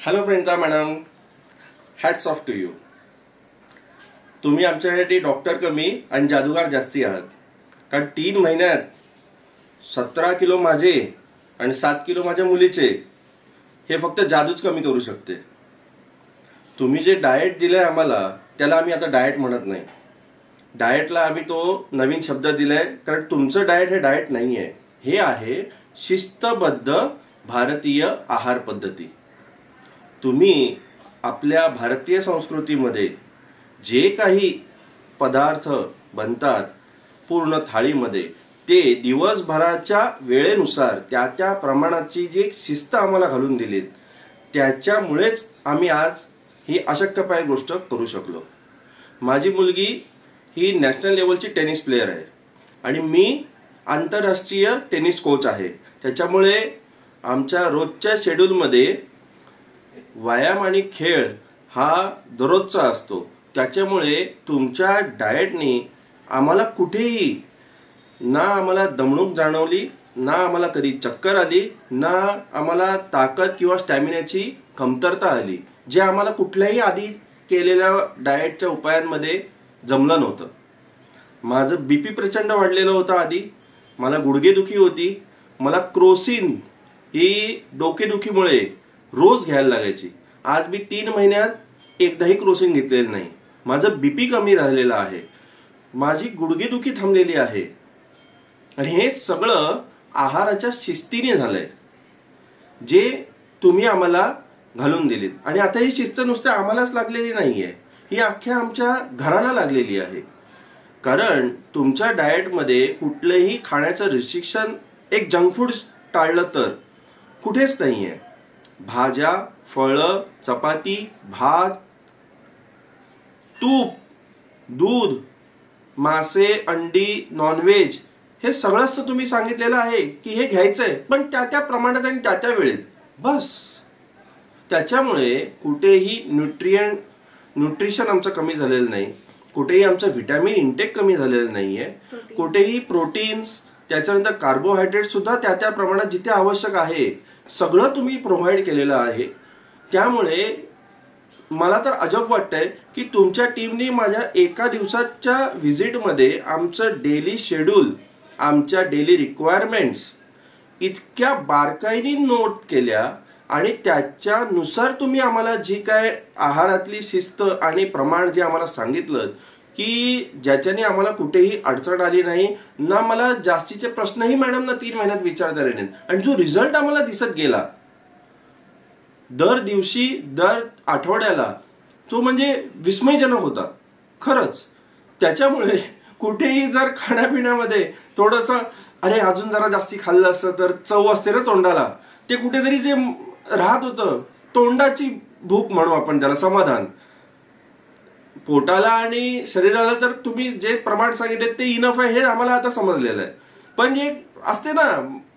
Hello Priyanka madam, hats off to you. तुम्ही आमच्यासाठी doctor कमी आणि जादूगार जास्ती आहात. कारण 3 महिन्यात 17 किलो माझे आणि 7 किलो माझ्या मुलीचे हे फक्त जादूच कमी करू शकते. तुम्ही जे डाएट दिलंय आम्हाला त्याला आम्ही आता डाएट म्हणत नाही. डाएटला आम्ही तो नवीन शब्द दिलाय, कारण तुमचं डाएट हे डाएट नाही आहे. हे आहे शिस्तबद्ध भारतीय आहार पद्धती. तुम्ही आपल्या भारतीय संस्कृतीमध्ये जे काही पदार्थ बनतात पूर्ण थाळीमध्ये, ते दिवसभराच्या वेळेनुसार त्या प्रमाणाची जी शिस्त आम्हाला घालून दिलीत, त्याच्यामुळेच आम्ही आज ही अशक्यपाय गोष्ट करू शकलो. माझी मुलगी ही नॅशनल लेवलची टेनिस प्लेयर आहे आणि मी आंतरराष्ट्रीय टेनिस कोच आहे. त्याच्यामुळे आमच्या रोजच्या शेड्यूलमध्ये व्यायाम आणि खेळ हा दररोजचा असतो. त्याच्यामुळे तुमच्या डाएटनी आम्हाला कुठेही ना आम्हाला दमणूक जाणवली, ना आम्हाला कधी चक्कर आली, ना आम्हाला ताकद किंवा स्टॅमिनाची कमतरता आली, जे आम्हाला कुठल्याही आधी केलेल्या डाएटच्या उपायांमध्ये जमलं नव्हतं. माझं बीपी प्रचंड वाढलेलं होतं आधी, मला गुडघेदुखी होती, मला क्रोसिन ही डोकेदुखीमुळे रोज घ्यायला लागायची. आज मी 3 महिन्यात एकदाही क्रोसिन घेतलेलं नाही. माझं बीपी कमी झालेलं आहे, माझी गुडघेदुखी थांबलेली आहे. आणि हे सगळं आहाराच्या शिस्तीने झालंय, जे तुम्ही आम्हाला घालून दिलीत. आणि आता ही शिस्त नुसतं आम्हालाच लागलेली नाहीये, ही अख्ख्या आमच्या घराला लागलेली आहे. कारण तुमच्या डाएटमध्ये कुठलंही खाण्याचं रिस्ट्रिक्शन, एक जंक फूड टाळलं तर कुठेच नाहीये. भाज्या, फळं, चपाती, भात, तूप, दूध, मासे, अंडी, नॉनव्हेज, हे सगळंच तर तुम्ही सांगितलेलं आहे की हे घ्यायचंय, पण त्या प्रमाणात आणि त्या वेळेत बस. त्याच्यामुळे कुठेही न्यूट्रिशन आमचं कमी झालेलं नाही, कुठेही आमचं व्हिटॅमिन इंटेक कमी झालेलं नाहीये, कुठेही प्रोटीन्स, त्याच्यानंतर कार्बोहायड्रेट सुद्धा त्या प्रमाणात जिथे आवश्यक आहे सगळं तुम्ही प्रोव्हाइड केलेलं आहे. त्यामुळे मला तर अजब वाटतंय की तुमच्या टीमने माझ्या एका दिवसाच्या व्हिजिटमध्ये आमचं डेली शेड्यूल, आमच्या डेली रिक्वायरमेंट्स इतक्या बारकाईने नोट केल्या आणि त्याच्यानुसार तुम्ही आम्हाला जी काय आहारातली शिस्त आणि प्रमाण जे आम्हाला सांगितलं, की ज्याच्याने आम्हाला कुठेही अडचण आली नाही, ना मला जास्तीचे प्रश्नही मॅडमना 3 महिन्यात विचारता आले नाहीत. आणि जो रिझल्ट आम्हाला दिसत गेला दर दिवशी, दर आठवड्याला, तो म्हणजे विस्मयजनक होता खरंच. त्याच्यामुळे कुठेही जर खाण्यापिण्यामध्ये थोडंसं अरे अजून जरा जास्ती खाल्लं असतं तर चव असते ना तोंडाला, ते कुठेतरी जे राहत होतं, तोंडाची भूक म्हणू आपण त्याला, समाधान, पोटाला आणि शरीराला तर तुम्ही जे प्रमाण सांगितले ते इनफ आहे हे आम्हाला आता समजलेलं आहे. पण जे असते ना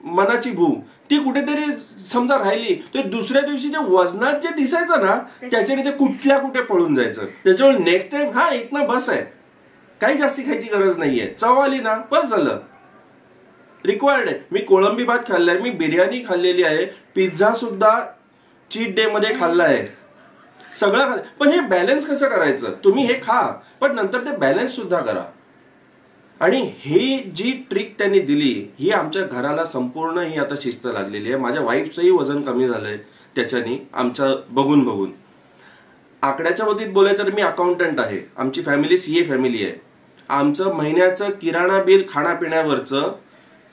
मनाची भूक, ती कुठेतरी समजा राहिली तर दुसऱ्या दिवशी जे वजनात जे दिसायचं ना, त्याच्याने ते कुठे पळून जायचं. त्याच्यामुळे नेक्स्ट टाइम हा इथनं बस आहे, काही जास्ती खायची गरज नाहीये, चव आली ना बस झालं. रिक्वायर्ड आहे. मी कोळंबी भात खाल्लाय, मी बिर्याणी खाल्लेली आहे, पिझ्झा सुद्धा चीट डे मध्ये खाल्ला आहे, सगळं खाल्लं. पण हे बॅलन्स कसं करायचं? तुम्ही हे खा, पण नंतर ते बॅलन्स सुद्धा करा. आणि ही जी ट्रिक त्यांनी दिली, ही आमच्या घराला संपूर्ण ही आता शिस्त लागलेली आहे. माझ्या वाईफचंही वजन कमी झालंय त्याच्यानी, आमचं बघून. आकड्याच्या बाबतीत बोलायचं तर मी अकाउंटंट आहे, आमची फॅमिली सीए फॅमिली आहे. आमचं महिन्याचं किराणा बिल खाण्यापिण्यावरचं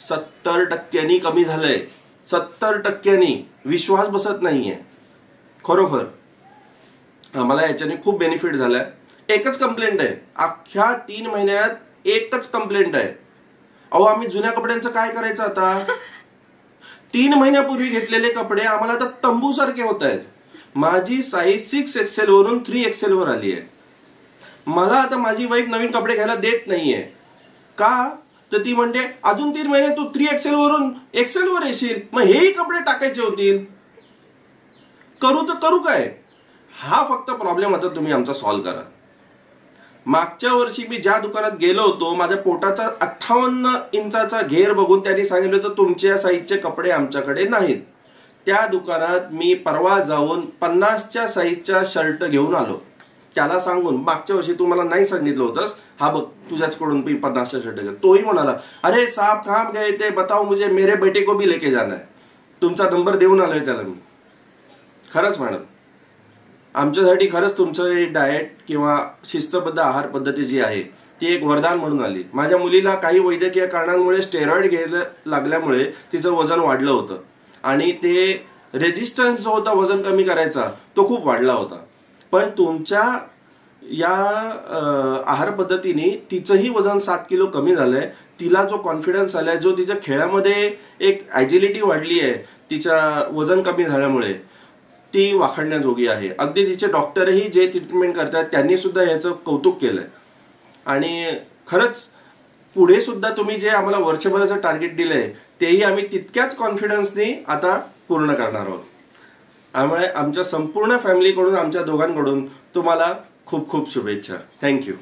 70% कमी झालंय. 70%. विश्वास बसत नाहीये खरोखर. आम्हाला याच्याने खूप बेनिफिट झालाय. एकच कंप्लेंट आहे, अख्ख्या 3 महिन्यात एकच कंप्लेंट आहे. अहो आम्ही जुन्या कपड्यांचं काय करायचं आता? 3 महिन्यापूर्वी घेतलेले कपडे आम्हाला आता तंबू सारखे होत आहेत. माझी साईज 6XL वरून 3XL वर आली आहे. मला आता माझी वाईफ नवीन कपडे घ्यायला देत नाहीये. का? तर ती म्हणते अजून 3 महिने तू 3XL वरून XL वर येशील, मग हेही कपडे टाकायचे होतील. करू तर करू काय? हा फक्त प्रॉब्लेम आता तुम्ही आमचा सॉल्व्ह करा. मागच्या वर्षी मी ज्या दुकानात गेलो होतो, माझ्या पोटाचा 58 इंचाचा घेर बघून त्यांनी सांगितलं होतं तुमच्या साईजचे कपडे आमच्याकडे नाहीत. त्या दुकानात मी परवा जाऊन 50च्या साईजचा शर्ट घेऊन आलो, त्याला सांगून मागच्या वर्षी तू मला नाही सांगितलं होतंस, हा बघ तुझ्याचकडून मी 50चा शर्ट घेतो. तोही म्हणाला अरे साहब काम गए थे बताओ मुझे, मेरे बेटे को भी लेके जाना है. तुमचा नंबर देऊन आलोय त्याला मी. खरंच मॅडम, आमच्यासाठी खरंच तुमचं डाएट किंवा शिस्तबद्ध आहार पद्धती जी आहे ती एक वरदान म्हणून आली. माझ्या मुलीला काही वैद्यकीय कारणांमुळे स्टेरॉइड घ्यायला लागल्यामुळे तिचं वजन वाढलं होतं आणि ते रेजिस्टन्स जो होता वजन कमी करायचा तो खूप वाढला होता. पण तुमच्या या आहार पद्धतीने तिचंही वजन 7 किलो कमी झालंय. तिला जो कॉन्फिडन्स आलाय, जो तिच्या खेळामध्ये एक ॲजिलिटी वाढली आहे तिच्या वजन कमी झाल्यामुळे, ती वाखाणण्याजोगी आहे. अगदी तिचे डॉक्टरही जे ट्रीटमेंट करतात त्यांनी सुद्धा याचं कौतुक केलंय. आणि खरंच पुढे सुद्धा तुम्ही जे आम्हाला वर्षभराचं टार्गेट दिलंय तेही आम्ही तितक्याच कॉन्फिडन्सनी आता पूर्ण करणार आहोत. त्यामुळे आमच्या संपूर्ण फॅमिलीकडून, आमच्या दोघांकडून तुम्हाला खूप खूप शुभेच्छा. थँक्यू.